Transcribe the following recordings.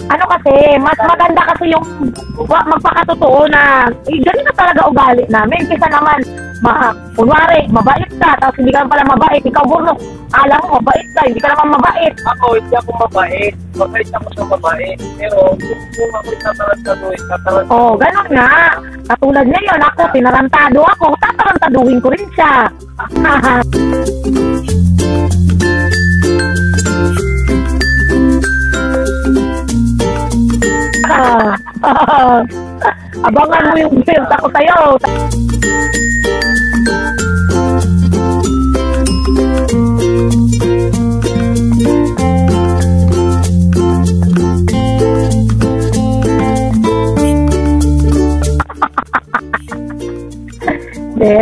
Ano kasi, mas maganda kasi yung magpakatotoo na ganun na talaga ugali namin. Kesa naman, kunwari, mabait ka, tapos hindi ka pala mabait. Ikaw, Bruno, alam mo, mabait ka, hindi ka naman mabait. Ako, hindi ako mabait. Mabait ako sa mabait. Pero kung ako tatarantado, Oo, ganun nga. Katulad ngayon, ako, tinarantado ako, tatarantaduhin ko rin siya. Abangan mo yung filta ko sa'yo.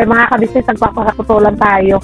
Mga kabisnes, nagpapakatutulan tayo.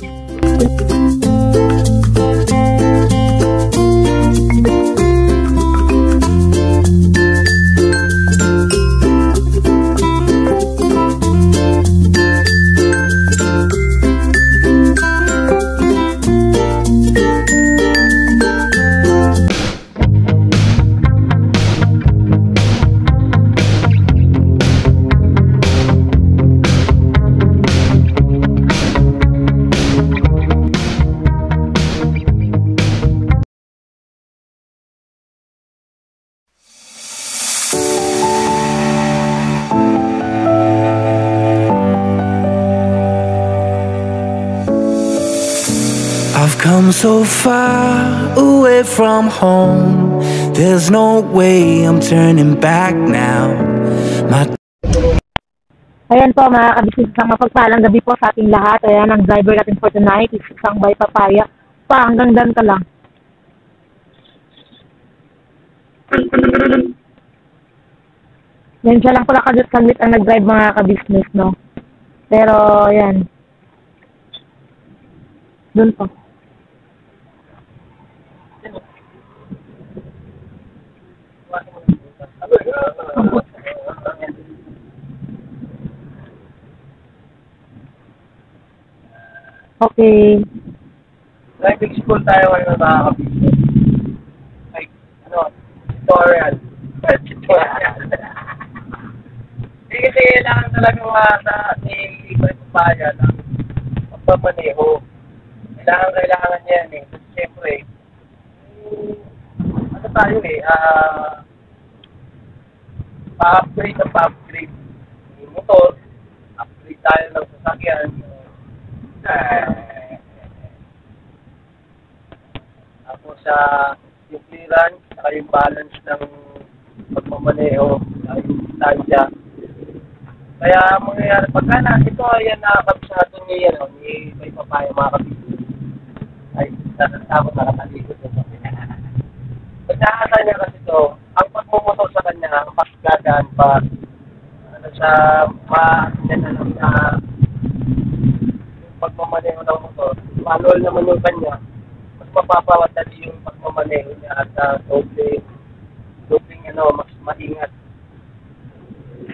I've come so far away from home. There's no way I'm turning back now. Ayan po mga kabisnes, isang mapagpalang gabi po sa ating lahat. Ayan, ang driver natin for tonight is isang by papaya. Hanggang dan ka lang. Yan siya lang pala kadit-kadit ang nag-drive mga kabisnes, no? Pero, ayan. Doon po. Okay. Driving school tayo ngayon mga kabisnes. Like, tutorial. Hindi kasi kailangan talaga ni Ibay Papaya ng pagpamaneho. Kailangan niya yan eh. Kasi siyempre, tayo eh, pa-upgrade ng pa-upgrade yung motor, upgrade tayo ng sasakyan. Tapos yung clearance, saka yung balance ng pagmamaneho, yung distansya. Kaya mangyayari pagka ito ayan nakakabisado ni Ibay Papaya mga kabisnes. Ay, ako nakatalikod ito. Pag nakakasal niya kasi ito, ang pagmumotor sa kanya, mas gagaan pa pagmamaneho ng motor. Manual naman yung kanya, mas mapapawadali yung pagmamaneho niya at dobling mas maingat.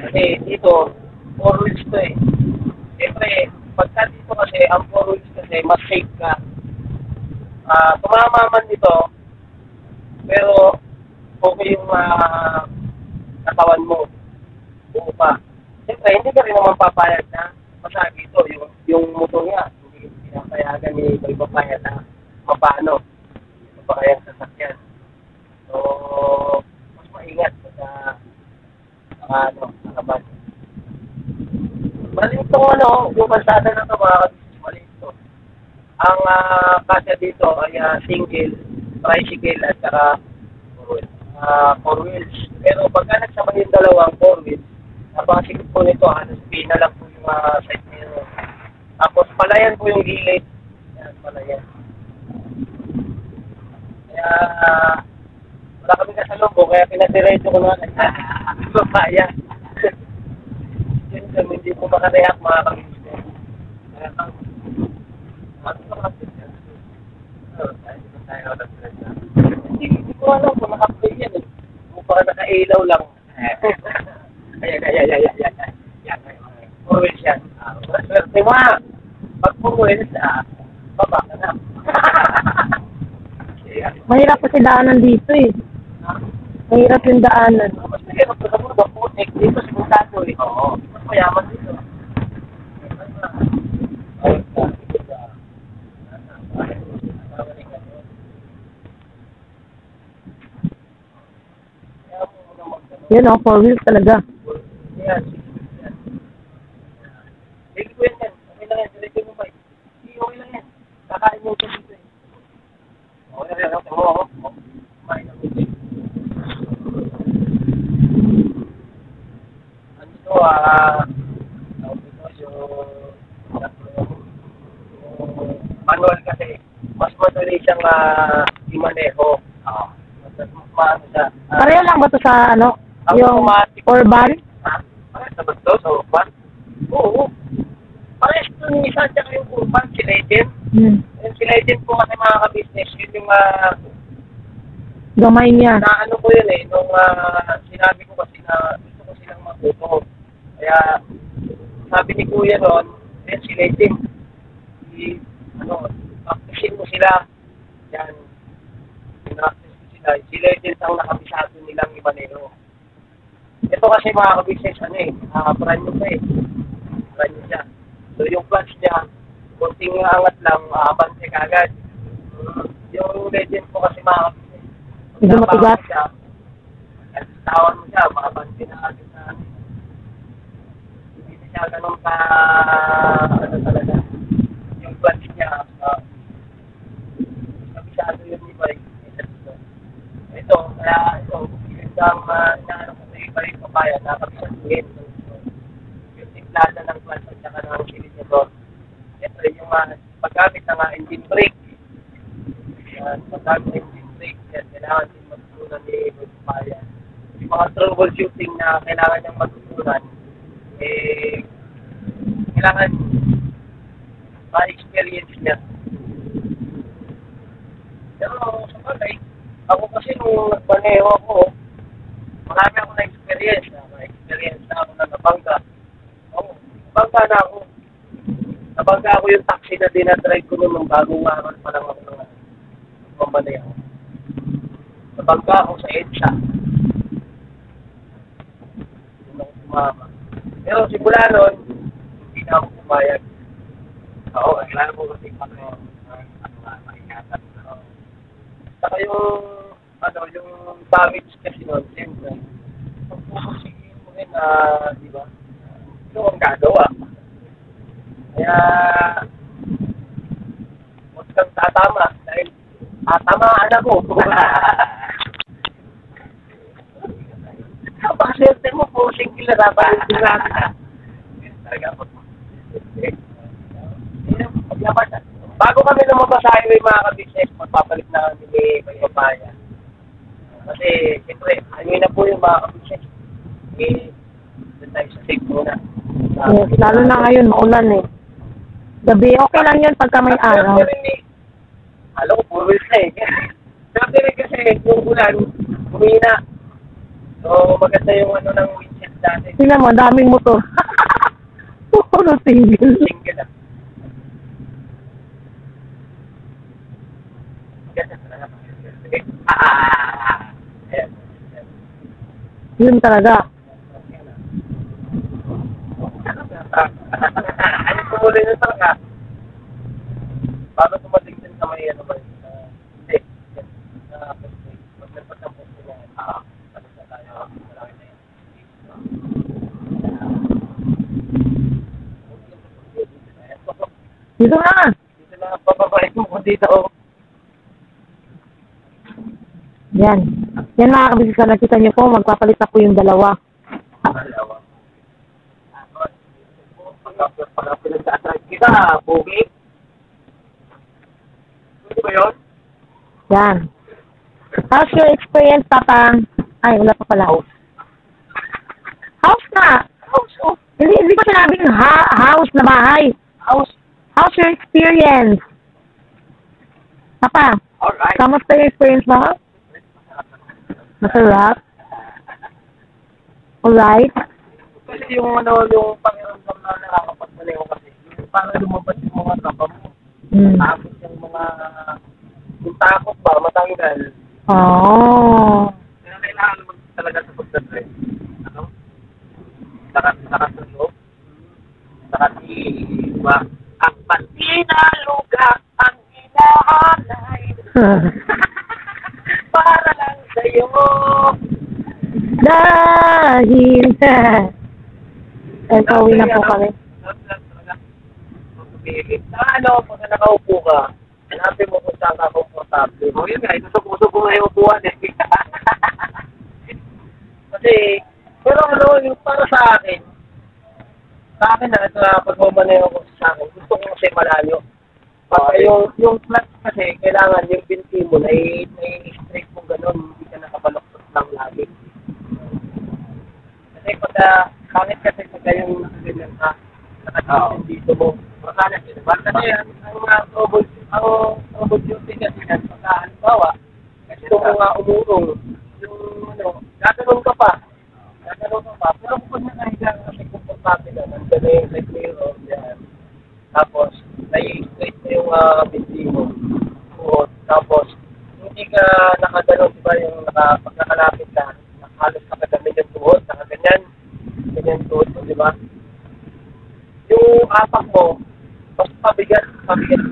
Kasi dito, 4 wheels to eh. Siyempre, pagka dito kasi, ang 4 wheels kasi, mas safe ka. Tumama man dito, pero okay yung katawan mo. Buo pa. Siyempre, hindi ka rin naman papayag na masagi ito. Yung motor niya, hindi pinapayagan ni Ibay Papaya na mapano. Mapakayang sasakyan. So, mas maingat sa nakaban. Maliit itong yung kalsada na ito mga kabisnes, maliit ito. Ang kasya dito ay single, tricycle at saka 4 wheels. Pero pagka nagsama yung dalawang 4 wheels, napakasikip po nito, spina lang po yung side mirror. Tapos palayan po yung gilid. Yan, palayan. Kaya wala kami kasalubong, kaya pinadiretso ko na papaya. Yun, hindi po makareact mga kabisnes. Kaya hindi ko alam kung naka-play yan eh. Kung baka naka-ilaw lang. Ayan. 4 wheels yan. Swerte mo ha. Pag 4 wheels, baba ka na. Mahirap kasi daanan dito eh. Mahirap yung daanan. Mas mahirap sa mga putik. Dito sigurado eh. Oo. Mas mayaman dito. Yan o, 4 wheels talaga. Yan. Sige ko yan. Okay lang yan. Diretso mo ba? Okay lang yan. Kakain mo ito dito eh. Okay lang yan. Oo. Kumain na dito. Ano ito yung manual kasi mas madali siyang imaneho. Mas maano siya. Pareho lang ba ito sa ano? Yung Automatic. urban? Parehas na ba ito sa urban? Oo. Parehas ito yung isa dyan yung urban, si Legend. Yung si Legend po kasi mga ka-business, yun yung Gamay niya. na ano ko yun eh, nung sinabi ko kasi na gusto ko silang matuto. Kaya sabi ni Kuya noon, si Legend, practicein mo sila. Yan. Practice mo sila. Si Legend ang nakabisado nilang imanero. Ito kasi mga ka-business, brand new pa eh. Brand new siya. So yung clutch niya, kunting angat lang, abante kagad. Yung Legend ko kasi mga ka-business, Hindi matigas. siya, tawan mo siya, abante na agad na. Hindi siya ganun ka, talaga. Yung clutch niya, kabisado yun ni bike. Ito, kaya ito, isang inaano ko sa iba yung papaya, nakabisado yun. Yung timplada ng clutch at saka ng silinador. Ito yung paggamit ng engine brake. Paggamit ng engine brake, yan, kailangan din matutunan ni papaya. Yung mga troubleshooting na kailangan niyang matutunan, kailangan ma-experience niya. Pero sa bagay, ako kasi nung nagpaneho ako, marami ako na-experience. Na-experience na ako na nabangga. Oo, nabangga na ako. Nabangga ako yung taxi na dinadrive ko nung bagong araw pa lang ako ng pamaneho. Nabangga ako sa EDSA. Hindi ako sumama. Pero simula nun, hindi na ako pumayag. Oo, kailangan mo kasi makikatan. Saka yung damage kasi nun, siyempre, pagpupusigin mo rin di ba, yung ang gagawa. Kaya, huwag kang tatama, dahil tatamaan ako. Kapag-serte mo, pusing kila dapat yung sinasa. Talaga ako. Bago kami lumabas sa highway mga ka-business, magpapalit na kami ni Papaya. Kasi, siyempre, highway na po yung mga ka-business. Doon tayo sa safe muna. Yes, lalo na ngayon, maulan eh. Gabi, okay lang yun pagka may araw. Alam ko, puro wheels na eh. Sabi rin kasi, yung ulan, humina. So, maganda yung ng windshield dati. Tingnan mo, daming motor. Puro single. Single na. Yun talaga. Ano tumuloy na talaga? Paano tumating din sa may ba? Hindi. Pag nagpagkampos nila, ano sa tayo? Malaki na yun. Dito na. Dito na, bababait mo ko dito. Yan. Yan mga kabisisa, nakita niyo po, magpapalit na po yung dalawa. Kita, Pogi. Pwede ba yun? Yan. How's your experience, Papa? Ay, wala pa pala. House na. House, oh. Hindi ko sinabing house na bahay. House. How's your experience? Papa, Alright. kamusta yung experience mo? Masarap? Alright? Kasi yung pakiramdam na nakakapagmaneho kasi, yung parang lumabas yung mga trapa mo. Tapos yung takot ba, matanggal. Oh. Kaya kailangan naman talaga sa pagdadrive. Ano? Lakas ng loob. Lakas iba. Ang patinaluga ang inaanay. Para lang sa'yo. Dahil ay, pauwi na po kami. Ano, pag nakaupo ka, hanapin mo kung saan ka komportable. O yun nga, inusubo nga yung upuan eh. Kasi, pero ano, yung para sa akin na, pag humanayo ko sa akin, gusto ko kasi malayo. Pag yung clutch kasi, kailangan yung binti mo, na straight mo gano'n, hindi ka nakabaloktot lang lagi. Kasi pag pangit kasi pag yung nakaganyan ka, nakatisin dito mo, makalas yun. Kasi ang troubleshooting kasi yan, pagka halimbawa, gusto mo nga umurong, yung gaganon ka pa, pero kung nakahiga kasi komportable na, nandiyan na yung side mirror, yan. Tapos, nai-straight na yung binti mo, tapos, hindi ka nakaganon, diba, yung pag nakalapit ka, halos nakagamin yung tuhod, nakaganyan tuhod mo, di ba? Yung apak mo, mas pabigat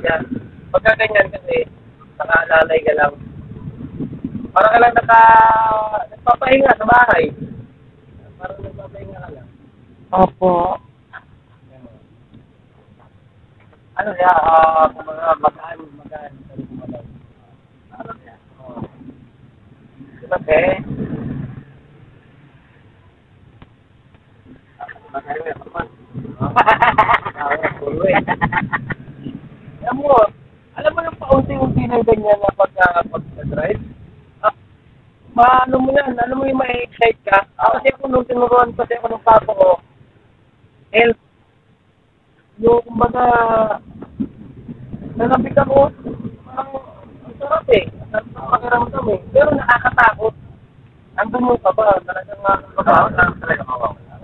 niya. Pagka ganyan kasi, nakaalalay ka lang. Para ka lang nagpapahinga sa bahay. Parang nagpapahinga ka lang. Opo. Ano siya, kung mga magaan. Ano siya? Kasi, alam mo yung paunti-unti na ganyan na pag-drive? Ano mo yan? Alam mo yung ma-excite ka? Kasi ako nung tinuruan kasi ako ng papa ko, help. Yung kumbaga, nalapit ako, parang ang sarap eh. Ang pakiramdam eh. Pero nakakatakot. Andun mo pa ba? Talagang talaga mawawala.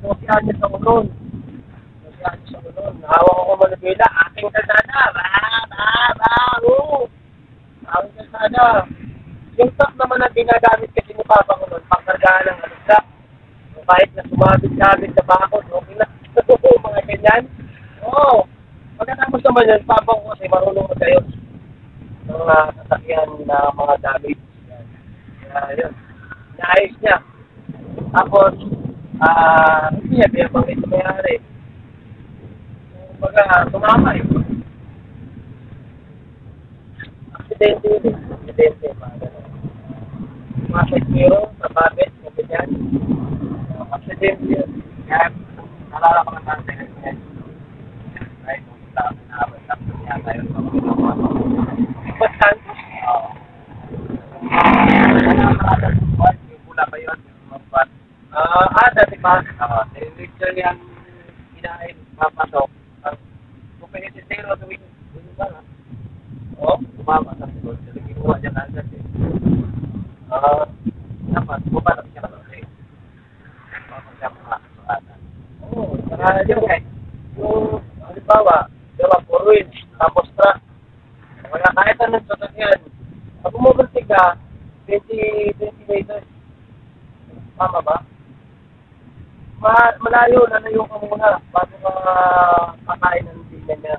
So, si Anya sa unon. Nahawak ako manubila. Aking kalsada. Aking kalsada. Yung truck naman na ginagamit kasi ni Papa ko nun, pangkargaan ng alusak. Kahit na sumabit-sabit sa bakod, okay na. Mga ganyan. Oo. Pagkatapos naman yun, Papa ko kasi marunong magayos ng sasakyan na mga damage. Yun. Naayos niya. Tapos, hindi niya pinapangit na mayari. Kumbaga, tumama eh. Aksidente. Mga side mirror, nababit, ganyan. Aksidente yun. Kaya, nalala ko ng accident niya. Right? Tapos niya tayo sa Basta? Oo. Yung pula ba yun? Dati pa. Literally ang kinain, papasok. Kung pinisitero, tuwing ba na? Oo, tumama sa siguro. Kasi kinuha niya na agad eh. Dapat, bumapasok siya na kasi. Bumapasok siya makakasuatan. Oo, saka yun eh. Yung, halimbawa, diba, 4 wheels, tapos truck. Kaya kahit anong sasakyan, pag umuberti ka, 20 meters. Tama ba? Malayo, nanayo ka muna bago ka kakain ng tingnan niya.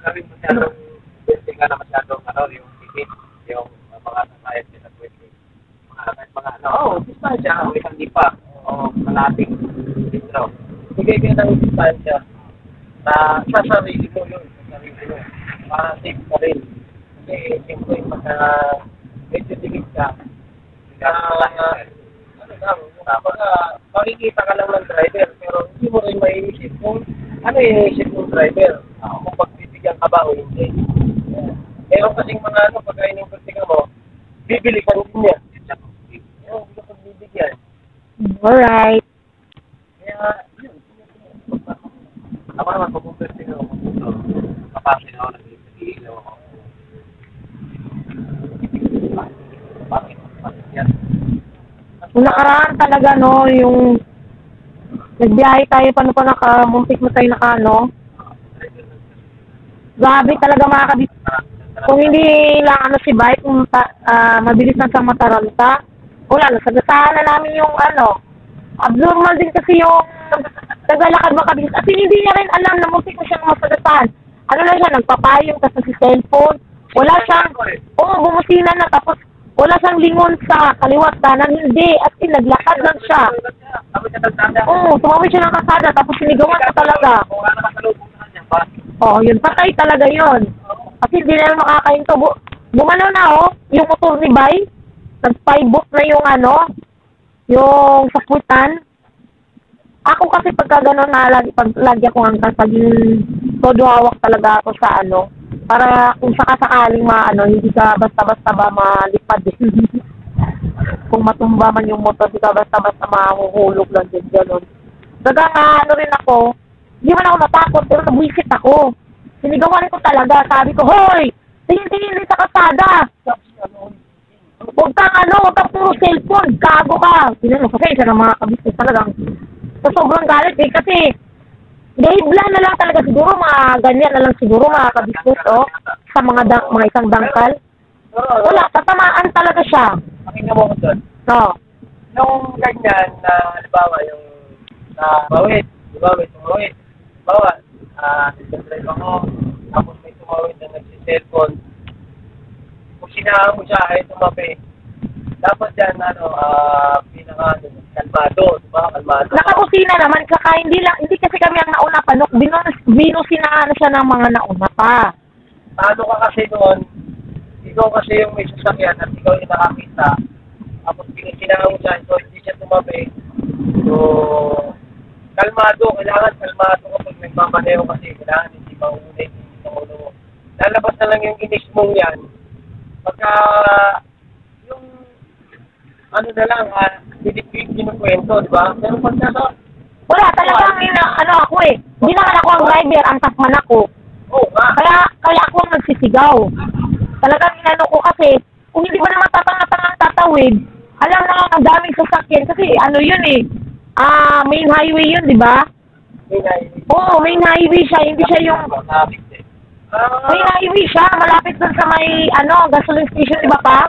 Kami masyadong building ka na masyadong yung ticket, yung mga sasayad niya sa building. Distansya, hindi pa. Malating dito. Bigay ka ng distansya na sa sarili mo yun. Para safe ka rin. Kasi siyempre, pagka medyo tingin ka, makikita ka lang ng driver, pero hindi mo rin maiisip kung ano yung iisip ng driver, kung pagbibigyan ka ba o hindi. Meron kasing mga pagka ining-pagtinga mo, bibili ka rin niya. Hindi ka pagbibigyan. Alright. Kaya, yun. Ako naman, pag-pagtinga ako, kapasin ako, nag-iilaw ako. Bakit? Yan. Yung nakaraan talaga, no, yung nagbiyahe tayo, paano pa muntik mo tayo grabe talaga mga kabit. Kung hindi lang si bike, kung mabilis na sa Mataranta, Wala, nasagasahan na namin yung ano. Abnormal din kasi yung naglalakad makabilis. At hindi niya rin alam na muntik ko siyang masagasahan. Ano lang siya, nagpapayong tapos si cellphone. Wala siyang, bumusina na tapos wala siyang lingon sa kaliwat kanan. Hindi, at naglakad lang siya. Tumawid siya ng kasada tapos sinigawan ko talaga. Yun, patay talaga yun. Kasi hindi na makakahinto. Bumano na yung motor ni Bay. Nag-5-book na yung ano, yung sakwitan. Ako kasi pagka gano'n na lagi ako hanggang paging todo hawak talaga ako sa ano. Para kung sakasakaling hindi ka basta-basta ba malipad din. Kung matumba man yung motor, di ka basta-basta mahuhulog lang din gano'n. Daga nga rin ako, hindi man ako natakot pero nabwisit ako. Sinigawan ko talaga, sabi ko, hoy! Tingin-tingin din sa kasada! Huwag kang puro cellphone, gago ka! Tinanong kasi isa ng mga kabisnes talagang so, sobrang galit kasi dahibla na lang talaga siguro, mga ganyan na lang siguro mga kabisnes sa mga isang dangkal. Wala, tatamaan talaga siya. Pakinggan mo ko doon. Nung ganyan na, halimbawa, yung bawit, may tumawid. Halimbawa, nag-drive ako, tapos may tumawid na nagsi-cellphone. Kung sinahan mo siya ay tumabi, dapat yan, kalmado, diba? Kalmado. Nakakusina naman, kaka hindi kasi kami ang nauna pa, binusinahan na siya ng mga nauna pa. Ano ka kasi doon, ikaw kasi yung may sasakyan at ikaw yung nakakita, tapos binusinahan mo siya, so hindi siya tumabi. So, kalmado, kailangan kalmado kapag nagmamaneho kasi, kailangan hindi maunay, hindi maunay mo. Lalabas na lang yung inis mong yan, pagka yung ano na lang, didipig kinukwento, di ba? Pero pagka wala, talagang ako hindi naman ako ang driver, ang takman ako. Kaya ako ang nagsisigaw. Talagang ko kasi, kung hindi ba naman tatawid, alam na ang daming sasakyan kasi main highway yun, di ba? Main highway siya, hindi siya yung may highway siya, malapit dun sa may gasoline station, di ba pa?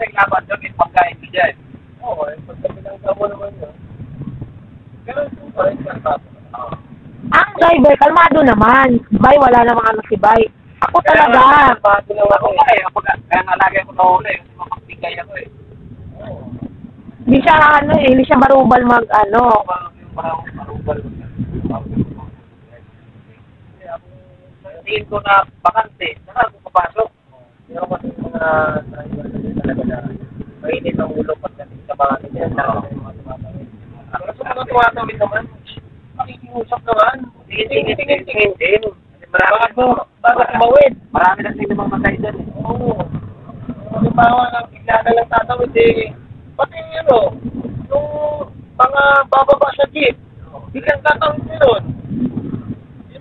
Pagkabilang naman yun. Pero ang driver, kalmado naman. Bay, wala namang si Bay. Ako talaga. Kalmado lang ako kaya nalagay ko na huli, kasi mapagbigay ako Hindi siya hindi siya marubal marubal. Tingin ko na bakante, saka ako papasok. Pero kasi mga talaga na mainit ang ulo pagdating sa bakante niya. Pero sa mga tumatawid naman, makikiusap naman. Tingin din. Bago tumawid. Marami na sila mamatay dyan. Oo. Halimbawa lang, bigla na lang tatawid pati yung mga bababa sa jeep, biglang tatawid nyo nun.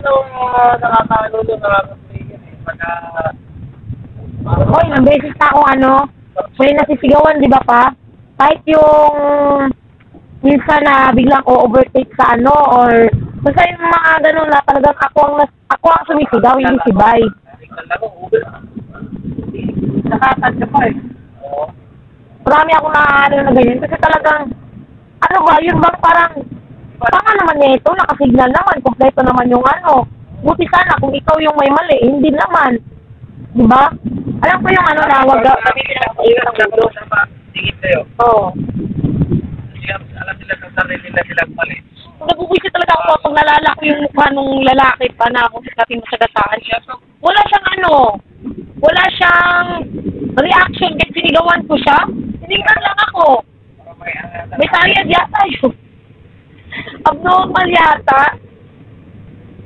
Nakakaano doon, nakakatrigger Hoy, ng beses na ako may nasisigawan, di ba pa? Kahit yung minsan na biglang overtake sa or basta yung mga ganun na talagang ako ang sumisigaw, hindi si Bay. Nakatad ka pa Marami ako na ganyan kasi talagang yun bang parang naman nito, nakasignal naman, kompleto naman yung buti sana kung ikaw yung may mali, hindi naman. Diba? Alam ko yung na wag tingin sa'yo. Oo. Alam nila sa sarili nila silang mali. Nabubuisit talaga ako pag nalala ko yung mukha nung lalaki pa na ako sa ating masagataan siya. Wala siyang reaction kahit sinigawan ko siya. Sinignan lang ako. May sayad yata yun. Abnormal yata.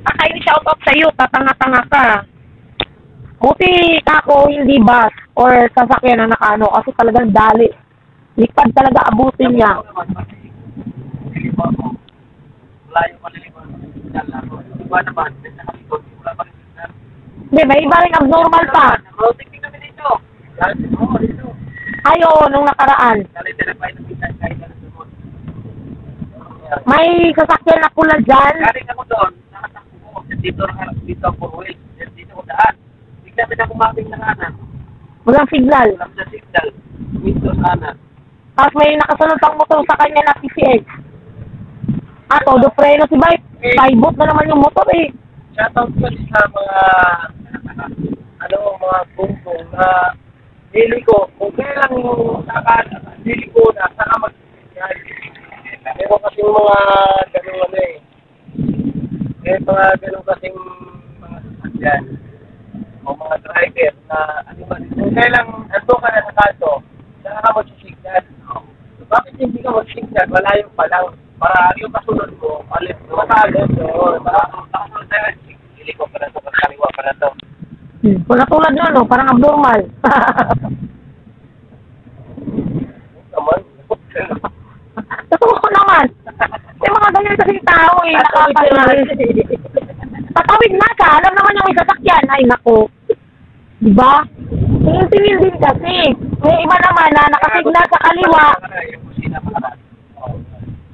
Akain shout out sa'yo, tatanga-tanga ka. Buti kako hindi bus or sasakyan na kasi talagang dali. Lipad talaga abutin niya. Layo maliliman. Iba naman, Hindi, may iba rin abnormal pa. Tingnan kami dito. Dito. Nung nakaraan. May sasakyan na pula dyan. Galing ako doon, nakatakbo ko. Dito ako uwi. Dito ko daan. Bigla na kumaping na kanan. Walang signal. Walang signal. Dito sana. Tapos may nakasunod pang motor sa kanya na PCX. Todo preno si bike. Paibot na naman yung motor eh. Shoutout ko sa mga mga bumbong na dili ko. Kung kailan yung dili ko na saka mag-signal. Meron kasing mga ganun eh. May mga ganun kasing mga sasakyan o mga driver na kung kailan ando ka na sa kanto, saka ka mag-signal. Bakit hindi ka mag-signal? Malayo pa lang. Para yung kasunod mo, alis mo matalo. Nakasunod tayo, dili ko pa na ito, kaliwa pa na ito. Wala tulad nun, no? Parang abnormal. Naman. Totoo ko naman. May mga ganyan kasing tao eh, nakakainis. Tatawid na ka, alam naman yung may sasakyan. Ay, nako. Diba? Tingin-tingin din kasi. May iba naman na nakasignal sa kaliwa.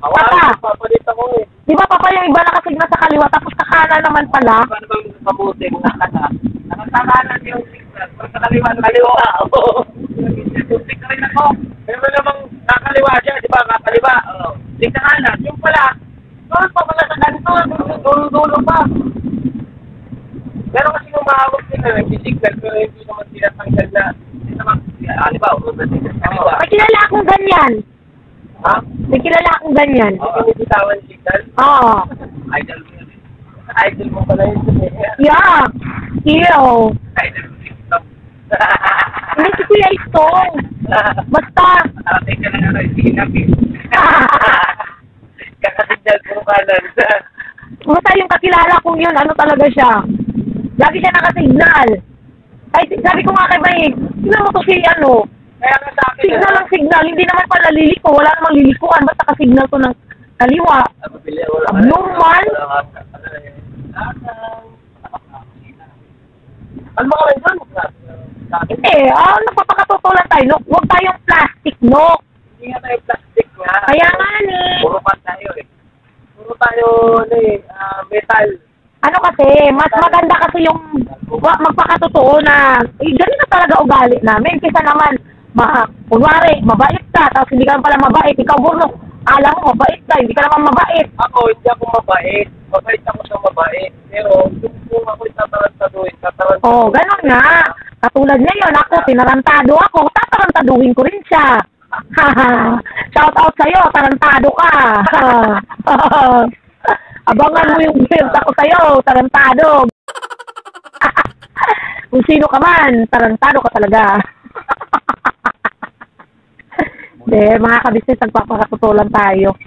Papa, papalit ako eh. Di ba papa yung iba nakasignal sa kaliwa tapos kakana naman pala? Paano ba yung kabuti mo nakaka? Nakakakanan yung signal. Pag sa kaliwa ka. Oo. Nag-isip ka rin ako. Meron namang kakaliwa siya, di ba? Kakaliwa. Tignan kanan. Yung pala, doon pa pala sa ganito. Dulo pa. Pero kasi umahawag sila, nag-signal pero hindi naman sila tanggal na. Hindi naman, halimbawa, kaliwa. May kilala akong ganyan. Ha? May kilala akong ganyan. Binitawan signal? Oo. Idol mo yun eh. Idol mo pala yun eh. Yeah. Iyo. Idol mo yun. Hindi si Kuya Istong. Basta. Teka na nga, sinap eh. Kakasignal puro kanan. Basta yung kakilala kong yun, ano talaga siya. Lagi siya nakasignal. Kahit sabi ko nga kay Bay, tingnan mo to si ano. Kaya nga sa akin. Signal lang signal, hindi naman pala liliko. Wala namang lilikuan, basta ka-signal ko ng kaliwa. Abnormal. Ano ba kayo dyan? Hindi, napapakatutulan tayo. No? Huwag tayong plastic, no? Hindi nga tayo plastic nga. Kaya nga ni. Puro pa tayo eh. Puro tayo metal. Ano kasi, mas maganda kasi yung magpakatotoo na ganun na talaga ugali namin. Kesa naman, kunwari, mabait ka, tapos hindi ka pala mabait. Ikaw, Burno, alam mo, mabait ka, hindi ka naman mabait. Ako, hindi ako mabait. Mabait ako sa mabait. Pero, kung ako tatarantaduhin. Oo, ganun nga. Katulad ngayon, ako, tinarantado ako, tatarantaduhin ko rin siya. Shout out sa'yo, tarantado ka. Abangan mo yung benta ko sa'yo, tarantado. Kung sino ka man, tarantado ka talaga. Hindi, mga kabisnes, nagpapakatutulan tayo.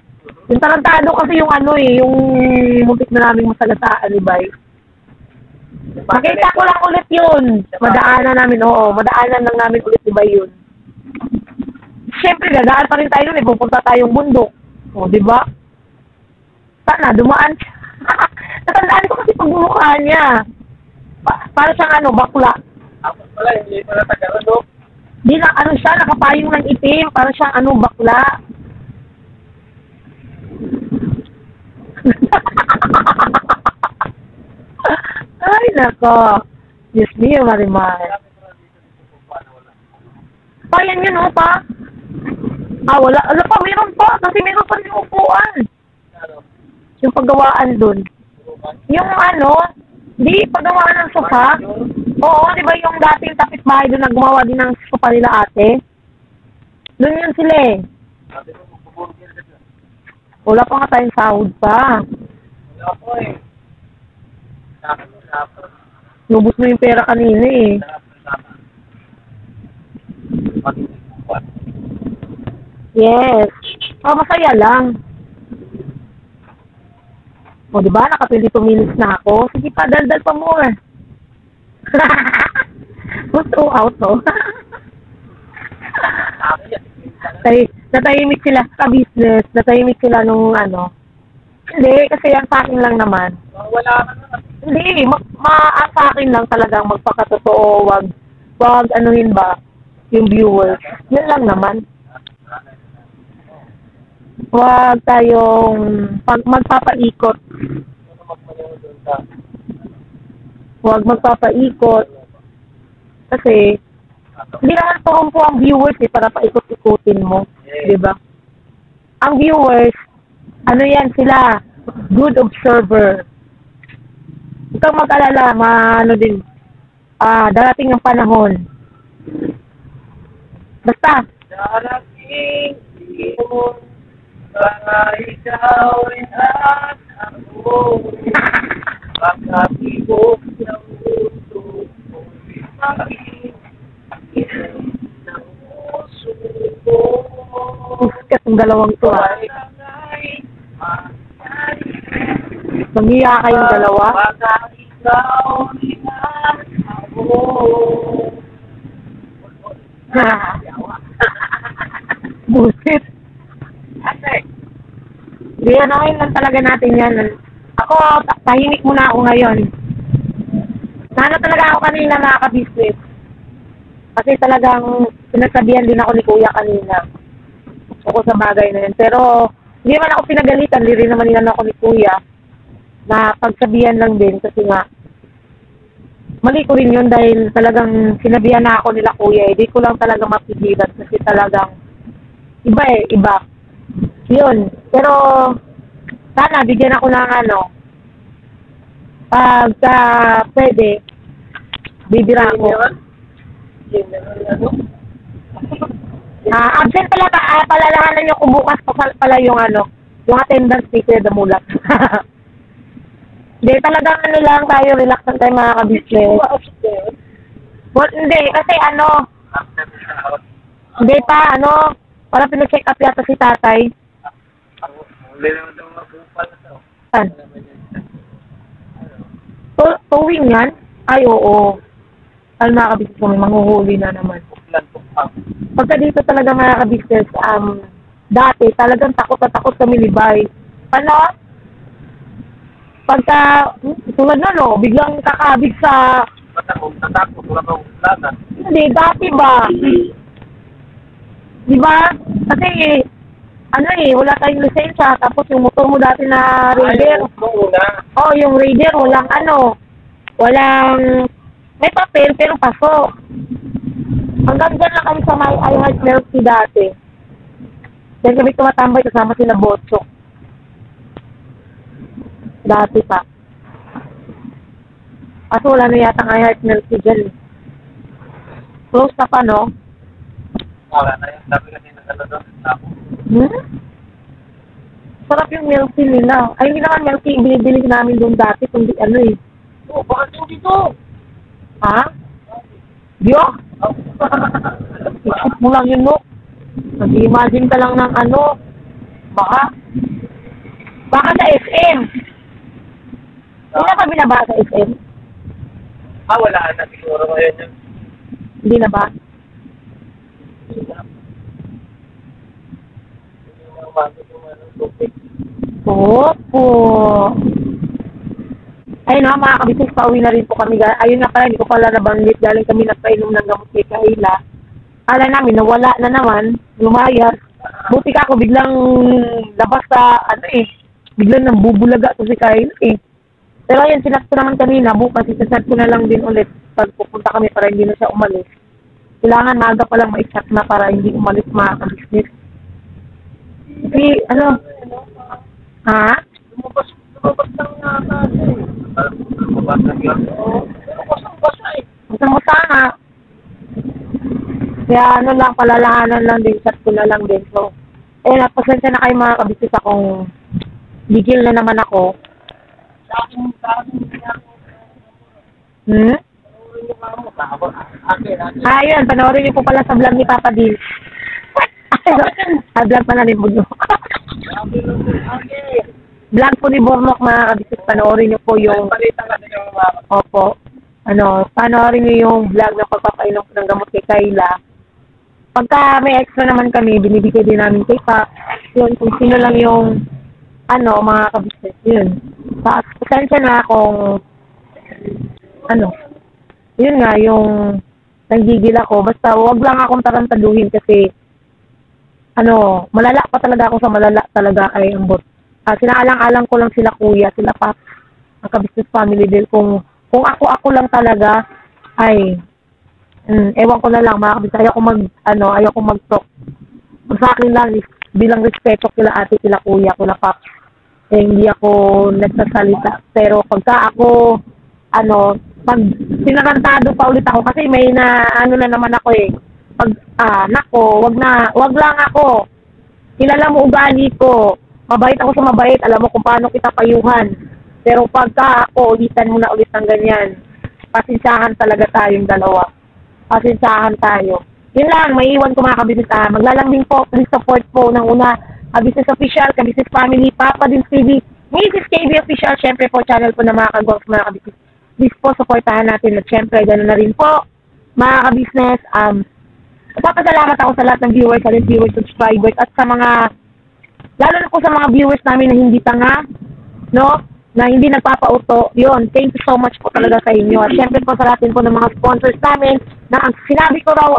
Yung tarantado kasi yung yung muntik na naming masagasaan ni Bay. Makita ko lang ulit yun. Madaanan namin, madaanan lang namin ulit ni Bay yun. Siyempre, dadaan pa rin tayo nun, pupunta tayong bundok. Di ba? Sana, dumaan siya. Natandaan ko kasi pagmumukha niya. Para siyang bakla. Ako pala, hindi pala taga-ano. Di na, siya, nakapayong ng itim. Para siyang bakla. Ay, nako. Diyos niyo, Marimar. Payan yun, pa. Wala. Ano pa, meron pa. Kasi meron pa yung upuan. Yung paggawaan dun. Yung di paggawaan ng sofa. Oo, di ba yung dating tapit bahay dun na gumawa din ng sofa nila ate? Dun yun sila eh. Wala pa nga tayong sahod pa. Wala po eh. Lubos mo yung pera kanina eh. Yes. Masaya lang. Di ba? Naka 22 minutes na ako. Sige pa, daldal pa more. Throw out, no? Natahimik sila sa business. Natahimik sila nung Hindi, kasi ang sa akin lang naman. Wala ka na. Hindi, ang sa akin lang talagang magpakatotoo. Wag anuhin ba yung viewers. Yun lang naman. Huwag tayong magpapaikot. Huwag magpapaikot. Kasi, Hindi naman turong po ang viewers para paikot-ikutin mo. Di ba? Ang viewers, ano yan sila, good observer. Huwag kang mag-alala, din, darating ang panahon. Basta. Darating yun, para ikaw rin at ako. Pagkatibok ng mundo, ng puso ko. Puskat ang dalawang to, Nangiya kayong dalawa? Baka ikaw rin at ako. Busit. Hindi, ano lang talaga natin yan. Ako, tahimik muna ako ngayon. Sana talaga ako kanina nakaka-business. Kasi talagang sinasabihan din ako ni Kuya kanina. Ako sa bagay na yun. Pero, hindi man ako pinagalitan. Hindi rin naman nilan ako ni Kuya. Na pagsabihan lang din. Kasi nga, mali ko rin yun dahil talagang sinabihan na ako nila Kuya. Hindi ko lang talaga mapigilan. Kasi talagang, iba. Yun. Pero, sana, bigyan ako ng pagka pwede, bibira ako. Absent pala, palalahanan nyo kung bukas pala yung yung attendance ni Kuya Damulat. Hindi, talagang lang tayo, relax lang tayo mga ka-business. Well, hindi, kasi hindi pa, parang pina-check up yata si tatay. Hindi naman daw mabupal na daw. Saan? Tuwing yan? Ay, oo. Alam mga ka-business kami, manghuhuli na naman. Pagka dito talaga mga ka-business, dati talagang takot na takot kami ni Bay. Pagka, tulad na biglang kakabig sa... Tatakot, wala bang uslanan? Hindi, dati ba? Diba? Kasi, wala tayong lisensya, tapos yung motor mo dati na Raider. Yung Raider, walang, may papel, pero paso. Hanggang dyan lang kami sa may iHeart Melty dati. Dahil kami tumatambay kasama sila Botsok. Dati pa. Kaso wala na yata ang iHeart Melty dyan. Close na pa, no? Wala na yun. Sabi kasi nagkala Sarap yung milk tea nila. Ay, hindi naman milk tea. Binibili namin doon dati. Kundi bakit yung dito? Ha? Diyo? Isip mo lang yun, no? Nag-imagine ka lang ng baka sa SM. Hindi na ba binaba sa SM? Wala na siguro ngayon yun. Hindi na ba? Opo. Ayun na, mga kabisnes, pauwi na rin po kami. Ayun na pala, hindi ko pala nabanggit. Galing kami nagpainom ng gamot kay Kayla. Kala namin, nawala na naman. Lumayas. Buti ka ako, biglang labas sa, biglang nambubulaga to si Kayla Pero ayun, sinat ko naman kanina. Bukas, isasat ko na lang din ulit pag pupunta kami para hindi na siya umalis. Kailangan maaga pa lang ma-chat na para hindi umalis mga kabisnes. Kasi, ha? Lumabas lang nga natin. Lumabas lang yun. Basta nga. Kaya lang, palalahanan lang din, chat ko na lang din. So, napasensya na kayo mga kabisnes akong bigil na naman ako. Ayun, panoorin niyo po pala sa vlog ni Papa D. Vlog pala ni Budo. Vlog po ni Bornok mga kabisnes, panoorin niyo po yung... Opo. Panoorin niyo yung vlog ng pagpapainom ng gamot kay Kayla. Pagka may extra naman kami, binibigay din namin kay Pa. Yun, kung sino lang yung mga kabisnes, yun. Pasensya na akong yun nga, yung nanggigil ako. Basta wag lang akong tarantaduhin kasi malala pa talaga ako sa malala talaga kay Ambot. Sinaalang-alang ko lang sila Kuya, sila Pa, ang kabisnes family din. Kung ako lang talaga, ay Ewan ko na lang mga kabis, ayaw ko mag-talk. Sa akin lang, bilang respeto kila ate, kila kuya, kila pap, hindi ako nagsasalita. Pero pagka ako, pag sinarantado pa ulit ako, kasi may na naman ako pag, nako, wag lang ako. Kilala mo ugali ko, mabait ako sa mabait, alam mo kung paano kita payuhan. Pero pagka ako, ulitan mo na ulit ng ganyan, pasensyahan talaga tayong dalawa. Pasensyahan tayo. Yun lang, may iwan ko mga kabisnes. Maglalambing po, please support po ng una, Kabisnes Official, Kabisnes Family, Papa Din TV, Mrs. KB Official, syempre po, channel po na mga kagwaps, mga kabisnes. Please po, supportahan natin. At syempre, gano'n na rin po, mga kabisnes. Papasalamat ako sa lahat ng viewers, subscribers, at sa mga, lalo na po sa mga viewers namin na hindi tanga, na hindi nagpapauto, yun, thank you so much po talaga sa inyo. At syempre po sa lahat po ng mga sponsors namin, na ang sinabi ko raw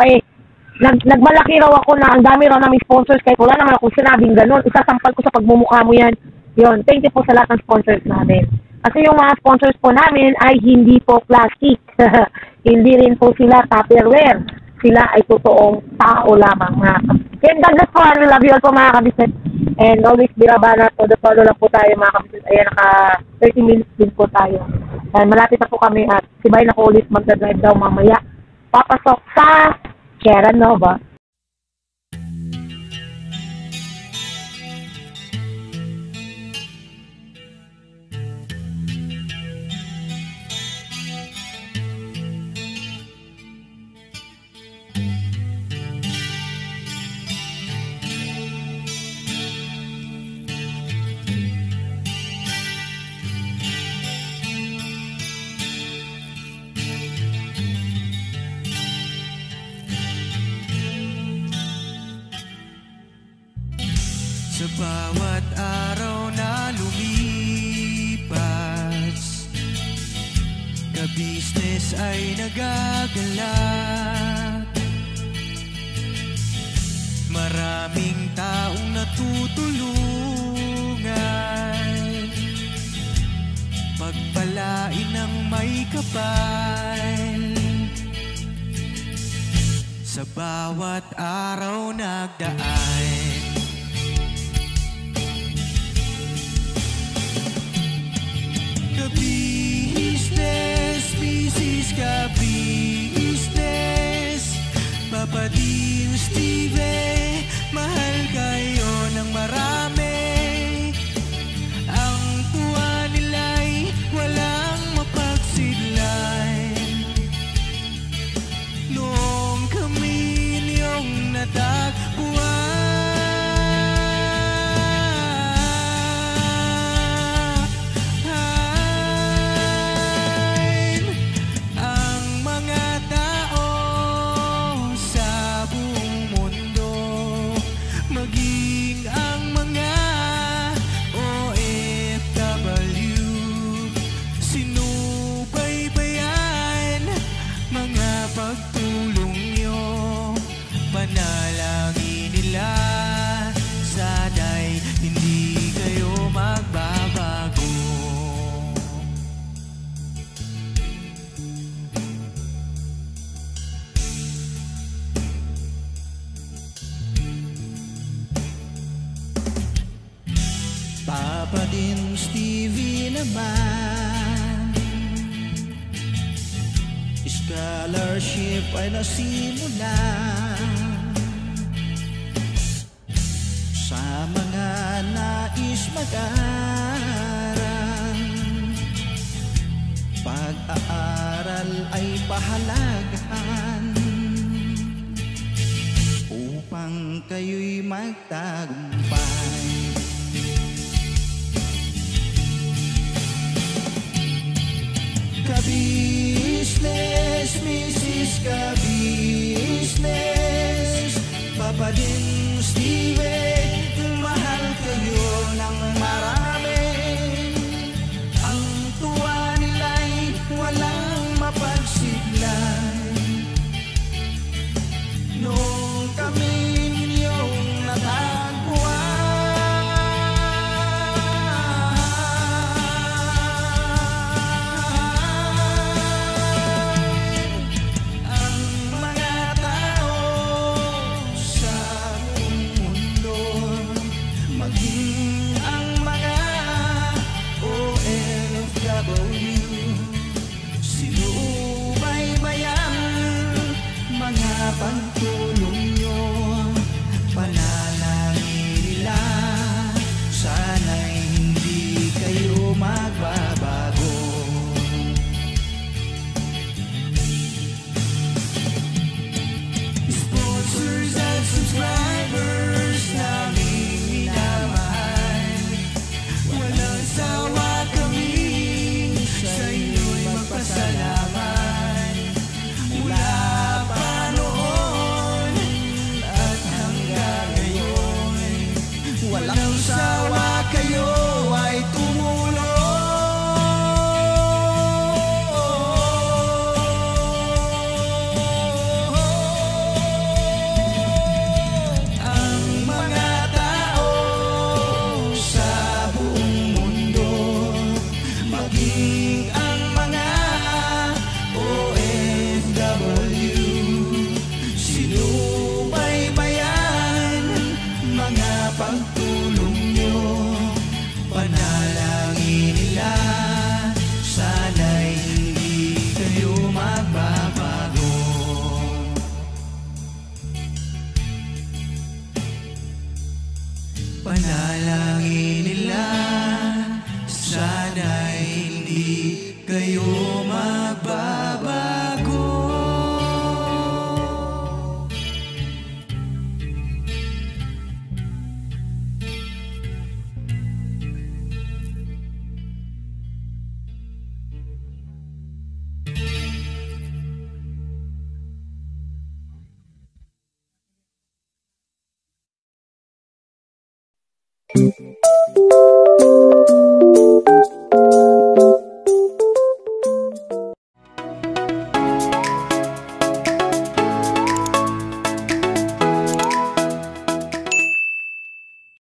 nagmalaki raw ako na ang dami raw namin sponsors, kahit wala naman akong sinabing ganun, isasampal ko sa pagmumukha mo yan. Yun, thank you po sa lahat ng sponsors namin. Kasi yung mga sponsors po namin ay hindi po plastic, hindi rin po sila Tupperware, sila ay totoong tao lamang, mga kabisnes. And God bless po, I love you all po mga kabisnes. And always birabana to the follow lang po tayo mga kabisnes. Ayan, naka 30 minutes din po tayo. And malapit na po kami at sibay na ko ulit magdadrive daw mamaya. Papasok sa Sierra Nova. Sa bawat araw na lumipas, kabisnes ay nagagalak. Maraming taong natutulungan, pagpalain ng may kapal. Sa bawat araw nagdaan, Kabisnes, Mrs. Kabisnes, Papa Din Steve, mahal kayo ng marami. Ang tuwa nila'y walang mapagsidlan. Noong kami niyong natagpuan, Papa Din Stevie naman, scholarship ay nasimulan sa mga nais mag-aral. Pag-aaral ay pahalagahan upang kayo'y magtagumpay. Kabisnes, Mrs. Kabisnes, Papa Din Steve, mahal kayo ng marami. Ang tuwa nila'y walang mapagsidlan. Noong kami ninyong natagpuan, dalangin nila, sana'y hindi kayo magbabago.